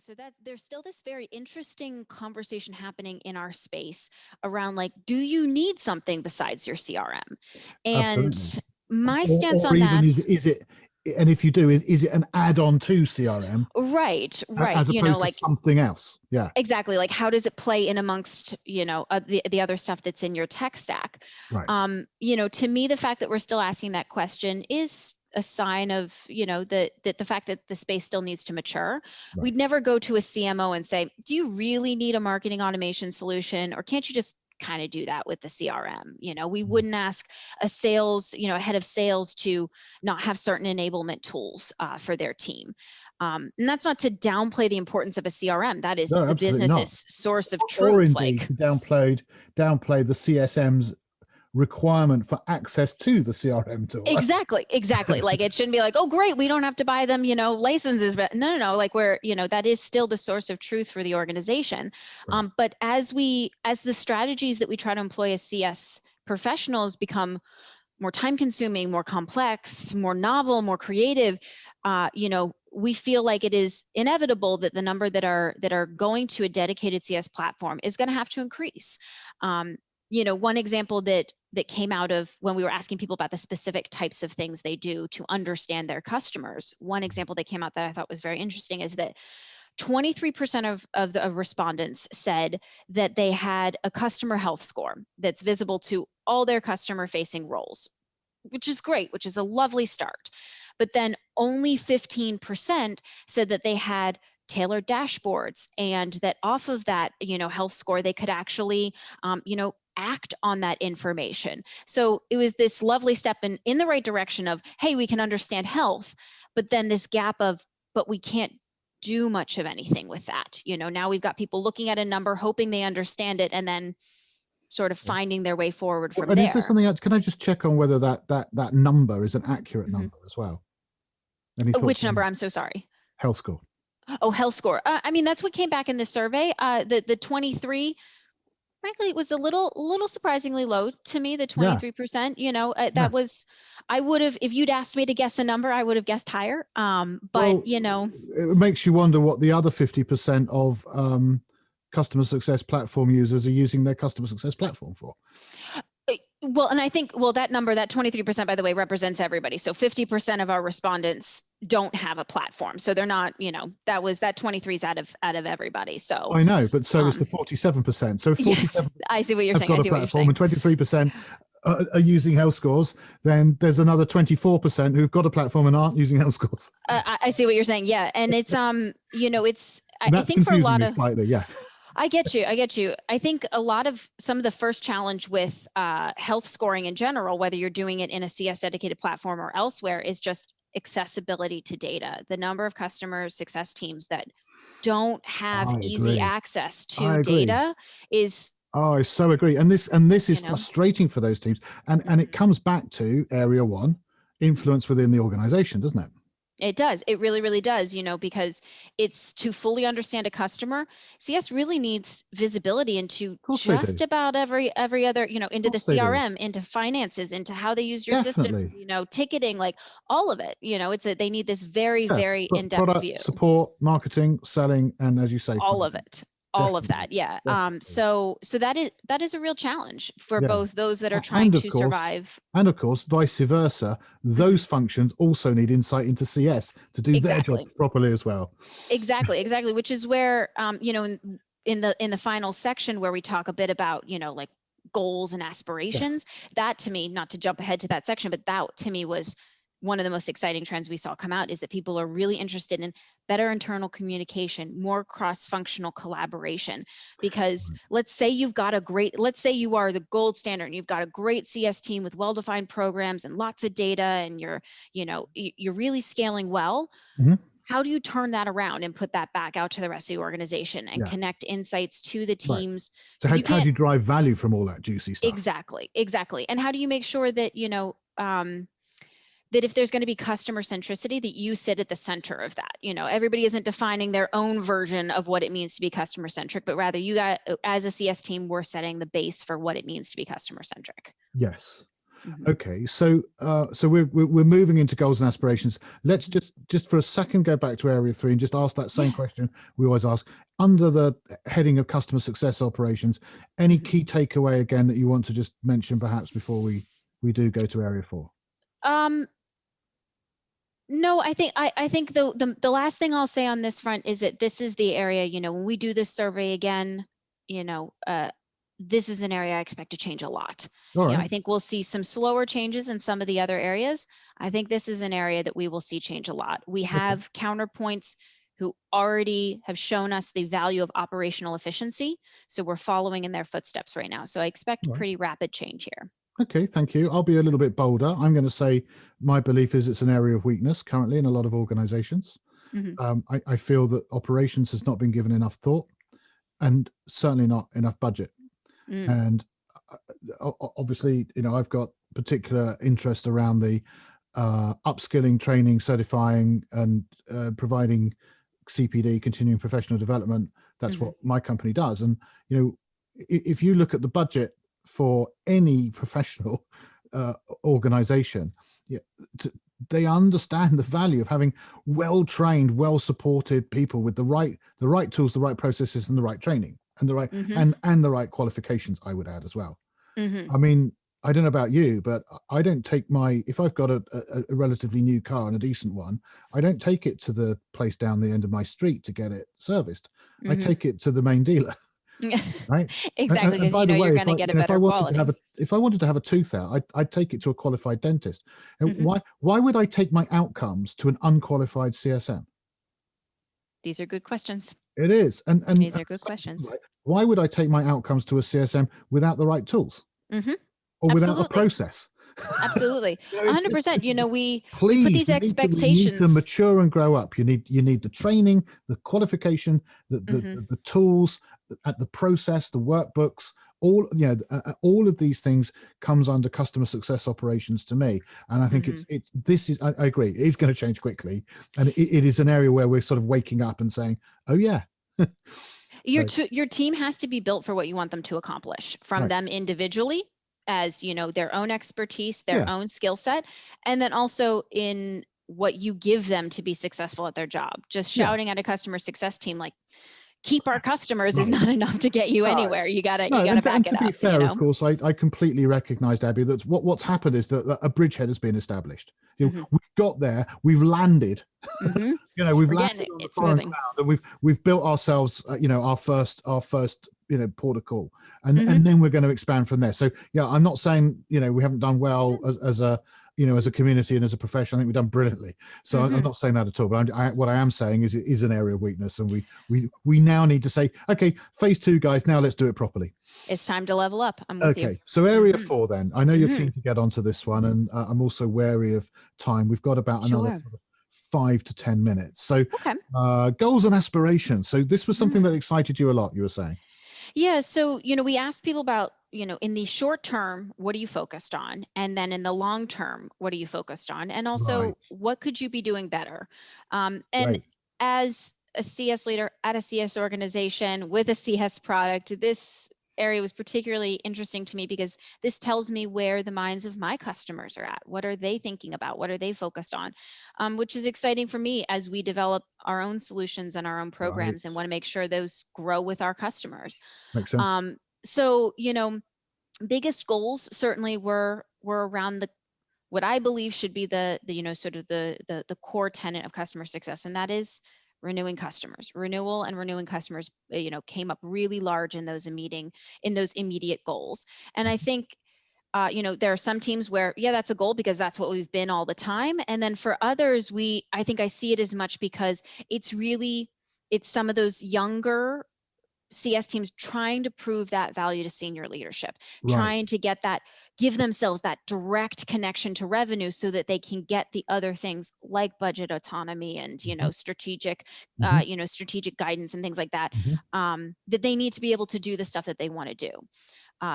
So that there's still this very interesting conversation happening in our space around like, do you need something besides your CRM? And Absolutely. my stance Or on even that, is it, and if you do, is it an add-on to CRM right, as you know, opposed to like something else? Yeah. exactly, like how does it play in amongst, you know, the other stuff that's in your tech stack? Right. You know, to me, the fact that we're still asking that question is a sign of, you know, that the fact that the space still needs to mature. Right. We'd never go to a CMO and say, do you really need a marketing automation solution, or can't you just kind of do that with the CRM? You know, we wouldn't ask a sales, you know, a head of sales to not have certain enablement tools for their team. And that's not to downplay the importance of a CRM. That is No, the absolutely not. business's source of Or truth. indeed Like, to downplay the CSM's requirement for access to the CRM tool. exactly. Like it shouldn't be like, oh, great, we don't have to buy them, you know, licenses. But no. Like we're, you know, that is still the source of truth for the organization. Right. But as the strategies that we try to employ as CS professionals become more time consuming, more complex, more novel, more creative, you know, we feel like it is inevitable that the number that are going to a dedicated CS platform is going to have to increase. You know, one example that came out of when we were asking people about the specific types of things they do to understand their customers, one example that came out that I thought was very interesting is that 23% of the respondents said that they had a customer health score that's visible to all their customer facing roles, which is great, which is a lovely start. But then only 15% said that they had tailored dashboards, and that off of that, you know, health score, they could actually, you know, act on that information. So it was this lovely step in the right direction of, hey, we can understand health, but then this gap of, but we can't do much of anything with that. You know, now we've got people looking at a number, hoping they understand it, and then sort of finding their way forward from And there. is there something else? Can I just check on whether that number is an accurate number as well? Any thoughts? Which number? I'm so sorry. Health score. Oh, health score. I mean, that's what came back in the survey. The 23, frankly, it was a little surprisingly low to me, the 23%. You know, that was, I would have, if you'd asked me to guess a number, I would have guessed higher. But, well, you know. It makes you wonder what the other 50% of customer success platform users are using their customer success platform for. Well, and I think, well, that number, that 23%, by the way, represents everybody. So 50% of our respondents don't have a platform. So they're not, you know, that 23 is out of everybody. So I know, but so is the 47%. So 47%, yes, I see what you're saying. I see what you're saying. And 23% are using health scores, then there's another 24% who've got a platform and aren't using health scores. I see what you're saying. Yeah. And it's, you know, it's, I think for a lot of, slightly, yeah. I get you. I think some of the first challenge with health scoring in general, whether you're doing it in a CS dedicated platform or elsewhere, is just accessibility to data. The number of customer success teams that don't have easy access to data is. Oh, I so agree. And this is frustrating for those teams. And it comes back to area one, influence within the organization, doesn't it? It does. It really, really does, you know, because it's to fully understand a customer. CS really needs visibility into just about every other, you know, into the CRM, into finances, into how they use your system, you know, ticketing, like all of it, you know, they need this very, very in-depth view. Support, marketing, selling, and as you say, all of it. All of that, yeah. So that is a real challenge for both those that are trying to survive, and of course, vice versa. Those functions also need insight into CS to do their job properly as well. Exactly. Which is where, you know, in the final section where we talk a bit about, you know, like goals and aspirations. That to me, not to jump ahead to that section, but that to me was one of the most exciting trends we saw come out, is that people are really interested in better internal communication, more cross-functional collaboration. Because let's say you are the gold standard and you've got a great CS team with well-defined programs and lots of data, and you're really scaling well. How do you turn that around and put that back out to the rest of the organization and connect insights to the teams? So how do you drive value from all that juicy stuff? Exactly. And how do you make sure that, you know, that if there's going to be customer centricity, that you sit at the center of that? You know, everybody isn't defining their own version of what it means to be customer centric, but rather you got, as a CS team, we're setting the base for what it means to be customer centric. Yes. Okay, so we're moving into goals and aspirations. Let's just for a second go back to area 3 and just ask that same question we always ask under the heading of customer success operations. Any key takeaway again that you want to just mention perhaps before we do go to area 4? No, I think the last thing I'll say on this front is that this is the area, when we do this survey again, this is an area I expect to change a lot. All right. I think we'll see some slower changes in some of the other areas. I think this is an area that we will see change a lot. We have counterpoints who already have shown us the value of operational efficiency. So we're following in their footsteps right now. So I expect pretty rapid change here. Okay, thank you. I'll be a little bit bolder. I'm going to say my belief is it's an area of weakness currently in a lot of organizations. I feel that operations has not been given enough thought and certainly not enough budget. And obviously, I've got particular interest around the upskilling, training, certifying, and providing CPD, continuing professional development. That's what my company does. And, if you look at the budget for any professional organization, they understand the value of having well-trained, well-supported people with the right tools, the right processes, and the right training. And the right and the right qualifications, I would add as well. I mean, I don't know about you, but I don't take if I've got a relatively new car and a decent one, I don't take it to the place down the end of my street to get it serviced. I take it to the main dealer. Right? Exactly, because you're going to get a better quality. If I wanted to have a tooth out, I'd take it to a qualified dentist. And why would I take my outcomes to an unqualified CSM? These are good questions. It is. And these are good questions. Why would I take my outcomes to a CSM without the right tools? Or without a process? Absolutely. 100%. We put these You expectations. need to mature and grow up. You need the training, the qualification, the tools, the process, the workbooks, all of these things comes under customer success operations to me. And I think I agree, it is going to change quickly. And it is an area where we're sort of waking up and saying, oh yeah. Your team has to be built for what you want them to accomplish from them individually as, their own expertise, their own skill set, and then also in what you give them to be successful at their job. Just shouting at a customer success team like, keep our customers is not enough to get you anywhere. You gotta back it up. To be fair, of course, I completely recognized, Abby, that what's happened is that a bridgehead has been established. We've got there, we've landed. We've landed on the foreign ground, and we've built ourselves, our first port of call, and then we're going to expand from there. So I'm not saying we haven't done well as a community and as a profession. I think we've done brilliantly. So I'm not saying that at all. But what I am saying is it is an area of weakness, and we now need to say, okay, phase 2, guys, now let's do it properly. It's time to level up. I'm with you. So area 4 then. I know you're keen to get onto this one, and I'm also wary of time. We've got about another sort of 5 to 10 minutes. So goals and aspirations. So this was something that excited you a lot, you were saying. Yeah. So, we asked people about, in the short term, what are you focused on? And then in the long term, what are you focused on? And also, what could you be doing better? As a CS leader at a CS organization with a CS product, this area was particularly interesting to me because this tells me where the minds of my customers are at. What are they thinking about? What are they focused on? Which is exciting for me as we develop our own solutions and our own programs and want to make sure those grow with our customers. Makes sense. So, biggest goals certainly were around what I believe should be the core tenet of customer success, and that is renewing customers. Renewal and renewing customers, came up really large in those immediate goals. And I think, there are some teams where, that's a goal because that's what we've been all the time. And then for others, I think I see it as much because it's some of those younger CS teams trying to prove that value to senior leadership, trying to give themselves that direct connection to revenue so that they can get the other things like budget autonomy and, strategic, strategic guidance and things like that, that they need to be able to do the stuff that they want to do.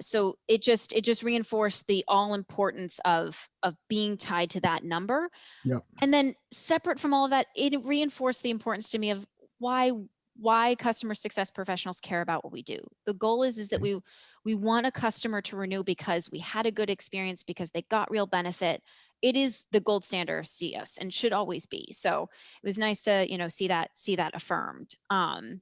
So it just reinforced the all importance of being tied to that number. And then separate from all of that, it reinforced the importance to me of why why customer success professionals care about what we do. The goal is that we want a customer to renew because we had a good experience, because they got real benefit. It is the gold standard of CS and should always be. So it was nice to, see that affirmed. And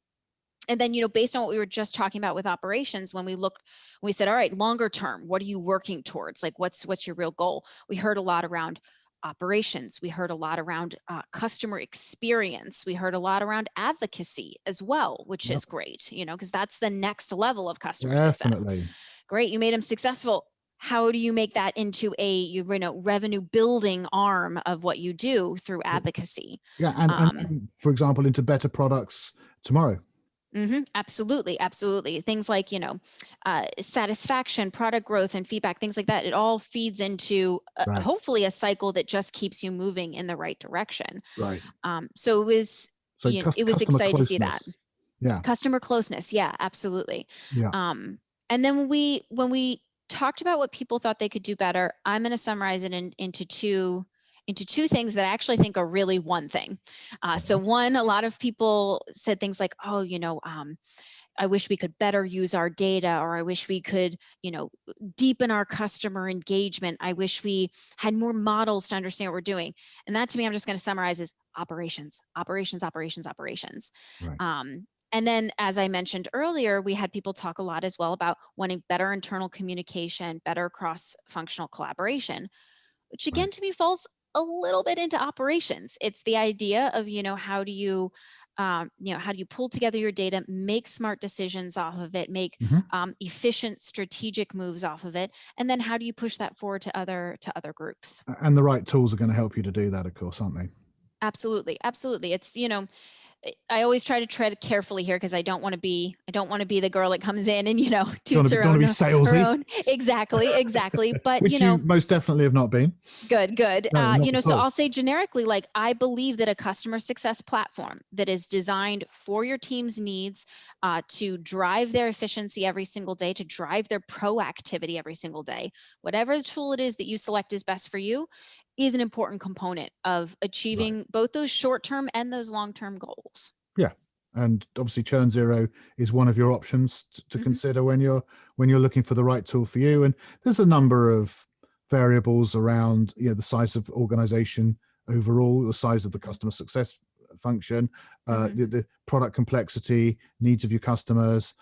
then, based on what we were just talking about with operations, when we said, all right, longer term, what are you working towards? Like, what's your real goal? We heard a lot around operations. We heard a lot around customer experience. We heard a lot around advocacy as well, which is great, because that's the next level of customer success. Great. You made them successful. How do you make that into a revenue building arm of what you do through advocacy? Yeah. And for example, into better products tomorrow. Absolutely. Absolutely. Things like, satisfaction, product growth, and feedback, things like that. It all feeds into hopefully a cycle that just keeps you moving in the right direction. Right. So it was, it was exciting to see that. Yeah. Customer closeness. Yeah, absolutely. Yeah. And then when we talked about what people thought they could do better, I'm going to summarize it into two things that I actually think are really one thing. So one, a lot of people said things like, oh, I wish we could better use our data, or I wish we could, deepen our customer engagement. I wish we had more models to understand what we're doing. And that, to me, I'm just going to summarize as operations, operations, operations, operations. Right. And then, as I mentioned earlier, we had people talk a lot as well about wanting better internal communication, better cross-functional collaboration, which again, to me, falls a little bit into operations. It's the idea of, how do you pull together your data, make smart decisions off of it, make efficient strategic moves off of it, and then how do you push that forward to other groups? And the right tools are going to help you to do that, of course, aren't they? Absolutely, absolutely. It's I always try to tread carefully here, because I don't want to be the girl that comes in and toots her own. Salesy. Exactly. But which you most definitely have not been. Good. So I'll say generically, like, I believe that a customer success platform that is designed for your team's needs, to drive their efficiency every single day, to drive their proactivity every single day, whatever the tool it is that you select is best for you, is an important component of achieving both those short-term and those long-term goals. Yeah. And obviously Churnzero is one of your options to consider when you're looking for the right tool for you. And there's a number of variables around, the size of organization overall, the size of the customer success function, the product complexity, needs of your customers,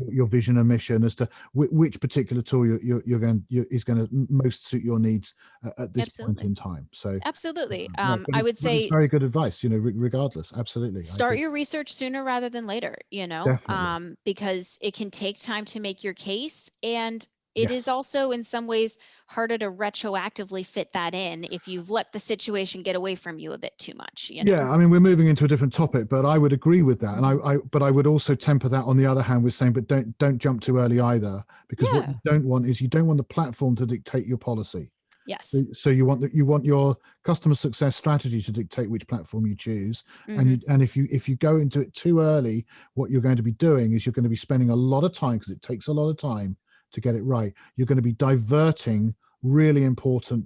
your vision and mission, as to which particular tool is going to most suit your needs at this point in time. So absolutely, I would say very good advice. Regardless, absolutely. Start your research sooner rather than later. Definitely. Because it can take time to make your case, and it is also in some ways harder to retroactively fit that in if you've let the situation get away from you a bit too much. Yeah, I mean, we're moving into a different topic, but I would agree with that, and but I would also temper that on the other hand with saying, but don't jump too early either, because what you don't want is the platform to dictate your policy. Yes. So you want your customer success strategy to dictate which platform you choose, and if you go into it too early, what you're going to be doing is you're going to be spending a lot of time, because it takes a lot of time to get it right. You're going to be diverting really important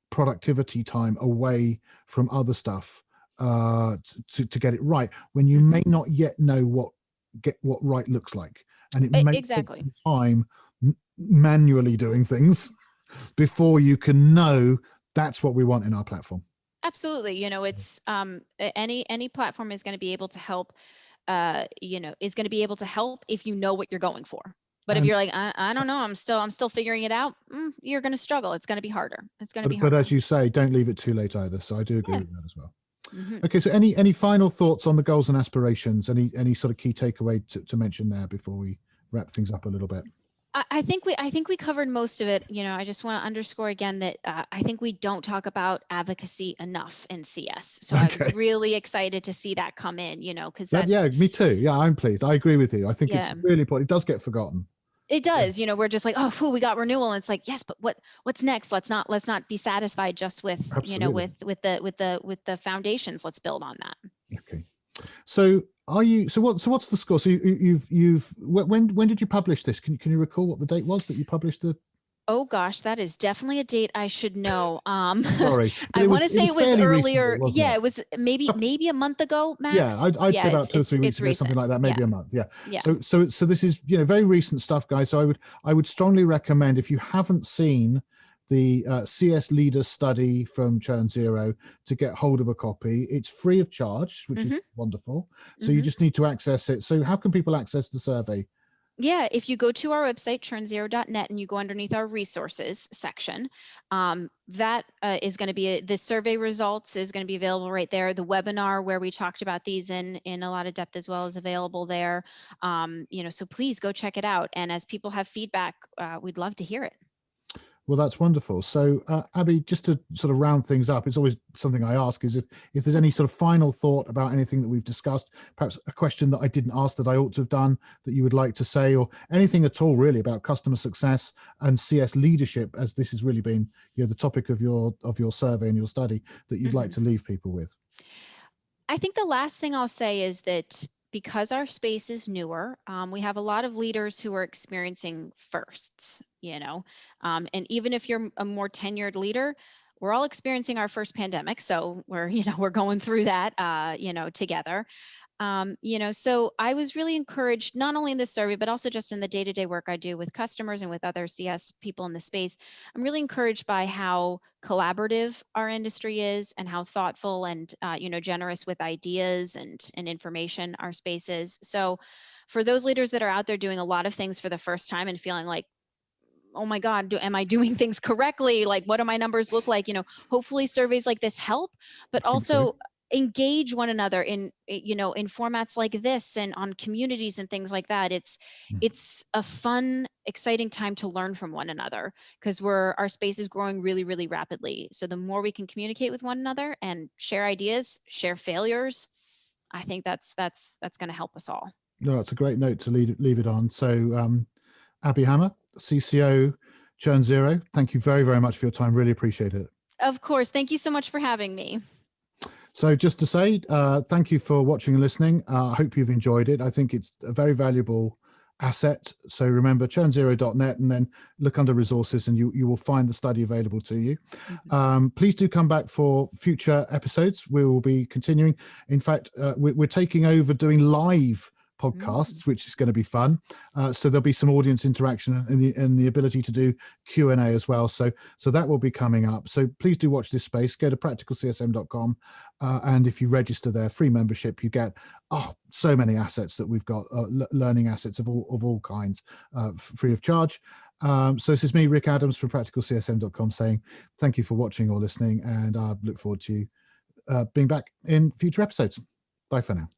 productivity time away from other stuff to get it right, when you may not yet know what right looks like, and it may take time manually doing things before you can know that's what we want in our platform. Absolutely. It's any platform is going to be able to help, is going to be able to help if you know what you're going for. But if you're like, I don't know, I'm still figuring it out, you're going to struggle. It's going to be harder. But as you say, don't leave it too late either. So I do agree with that as well. Okay. So any final thoughts on the goals and aspirations? Any sort of key takeaway to mention there before we wrap things up a little bit? I think we covered most of it. I just want to underscore again that I think we don't talk about advocacy enough in CS. So I was really excited to see that come in, because me too. Yeah, I'm pleased. I agree with you. I think it's really important. It does get forgotten. It does. We're just like, oh, we got renewal, and it's like, yes, but what's next? Let's not be satisfied just with with the foundations. Let's build on that. Okay. So what's the score? So you've when did you publish this? Can you recall what the date was that you published the Oh gosh, that is definitely a date I should know. Sorry, but I want to say was it was fairly recently, earlier. wasn't Yeah, it? it was maybe a month ago, Yeah, max. I'd say Yeah, about 2 or 3 weeks it's ago, something recent. like that, Yeah, maybe a month. Yeah. yeah. So this is, very recent stuff, guys. So I would strongly recommend, if you haven't seen the CS Leader study from Churnzero, to get hold of a copy. It's free of charge, which is Mm-hmm. wonderful. So you Mm-hmm. just need to access it. So how can people access the survey? Yeah, if you go to our website, churnzero.net, and you go underneath our resources section, that is going to be the survey results is going to be available right there. The webinar where we talked about these in a lot of depth as well is available there. So please go check it out. And as people have feedback, we'd love to hear it. Well, that's wonderful. So, Abby, just to sort of round things up, it's always something I ask, is if there's any sort of final thought about anything that we've discussed, perhaps a question that I didn't ask that I ought to have done that you would like to say, or anything at all really about customer success and CS leadership, as this has really been, the topic of your survey and your study, that you'd like to leave people with. I think the last thing I'll say is that because our space is newer, we have a lot of leaders who are experiencing firsts, and even if you're a more tenured leader, we're all experiencing our first pandemic. So we're going through that, together. So I was really encouraged, not only in this survey, but also just in the day-to-day work I do with customers and with other CS people in the space. I'm really encouraged by how collaborative our industry is and how thoughtful and, generous with ideas and information our space is. So for those leaders that are out there doing a lot of things for the first time and feeling like, oh my God, am I doing things correctly? Like, what do my numbers look like? Hopefully surveys like this help, but also engage one another in formats like this and on communities and things like that. It's a fun, exciting time to learn from one another, because our space is growing really, really rapidly. So the more we can communicate with one another and share ideas, share failures, I think that's going to help us all. No, it's a great note to leave it on. So, Abby Hammer, CCO Churnzero, thank you very, very much for your time. Really appreciate it. Of course. Thank you so much for having me. So just to say, thank you for watching and listening. I hope you've enjoyed it. I think it's a very valuable asset. So remember, churnzero.net, and then look under resources and you will find the study available to you. Please do come back for future episodes. We will be continuing. In fact, we're taking over doing live podcasts, which is going to be fun. So there'll be some audience interaction and the ability to do Q&A as well. So that will be coming up. So please do watch this space. Go to practicalcsm.com, and if you register there, free membership, you get so many assets that we've got, learning assets of all kinds, free of charge. So this is me, Rick Adams from practicalcsm.com, saying thank you for watching or listening, and I look forward to you being back in future episodes. Bye for now.